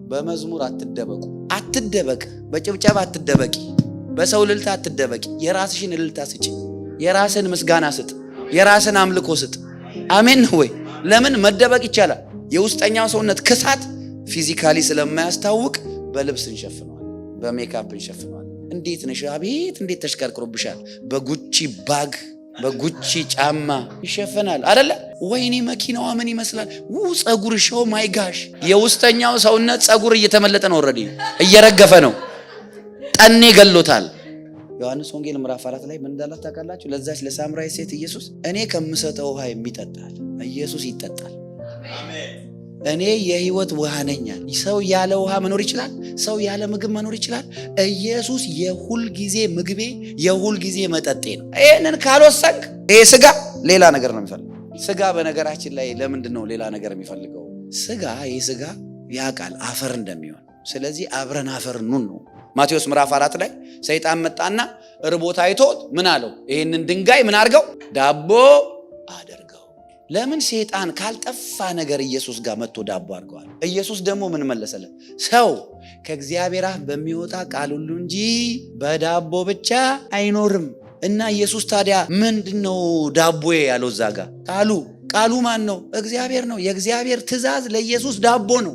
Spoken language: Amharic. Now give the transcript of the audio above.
በመዝሙር አትደበቁ። አትደበቅ፣ በጭብጨባ አትደበቂ፣ በሰው እልልታ አትደበቂ። የራስሽን እልልታ ስጪ፣ የራስን ምስጋና ስጥ፣ የራስን አምልኮ ስጥ። አሜን ነው ወይ? ለምን መደበቅ ይቻላል? የውስጠኛው ሰውነት ክሳት ፊዚካሊ ስለማያስታውቅ በልብስ እንሸፍነዋል፣ በሜካፕ እንሸፍነዋል። እንዴት ነሽ? አቤት እንዴት ተሽከርክሮብሻል። በጉቺ ባግ በጉቺ ጫማ ይሸፈናል አይደለ? ወይኔ መኪናዋ ምን ይመስላል? ጸጉርሽ ማይ ጋሽ። የውስጠኛው ሰውነት ጸጉር እየተመለጠ ነው፣ ኦሬዲ እየረገፈ ነው፣ ጠኔ ገሎታል። ዮሐንስ ወንጌል ምዕራፍ 4 ላይ ምን እንዳላት ታውቃላችሁ? ለዛች ለሳምራዊ ሴት ኢየሱስ እኔ ከምሰጠው ውሃ የሚጠጣል ኢየሱስ ይጠጣል። አሜን። እኔ የህይወት ውሃ ነኝ። ሰው ያለ ውሃ መኖር ይችላል? ሰው ያለ ምግብ መኖር ይችላል? ኢየሱስ የሁል ጊዜ ምግቤ፣ የሁል ጊዜ መጠጤ ነው። ይሄንን ካልወሰንክ ይሄ ስጋ ሌላ ነገር ነው የሚፈልገው። ስጋ በነገራችን ላይ ለምንድን ነው ሌላ ነገር የሚፈልገው? ይሄ ስጋ ያውቃል አፈር እንደሚሆን። ስለዚህ አብረን አፈር ኑን ነው። ማቴዎስ ምዕራፍ 4 ላይ ሰይጣን መጣና ርቦት አይቶት ምን አለው? ይሄንን ድንጋይ ምን አድርገው? ዳቦ አድርገው። ለምን? ሰይጣን ካልጠፋ ነገር ኢየሱስ ጋር መጥቶ ዳቦ አድርገዋል። ኢየሱስ ደግሞ ምን መለሰለት? ሰው ከእግዚአብሔር አፍ በሚወጣ ቃል ሁሉ እንጂ በዳቦ ብቻ አይኖርም። እና ኢየሱስ ታዲያ ምንድነው ዳቦዬ ያለው? እዛ ጋር ቃሉ ማን ነው? እግዚአብሔር ነው። የእግዚአብሔር ትእዛዝ ለኢየሱስ ዳቦ ነው።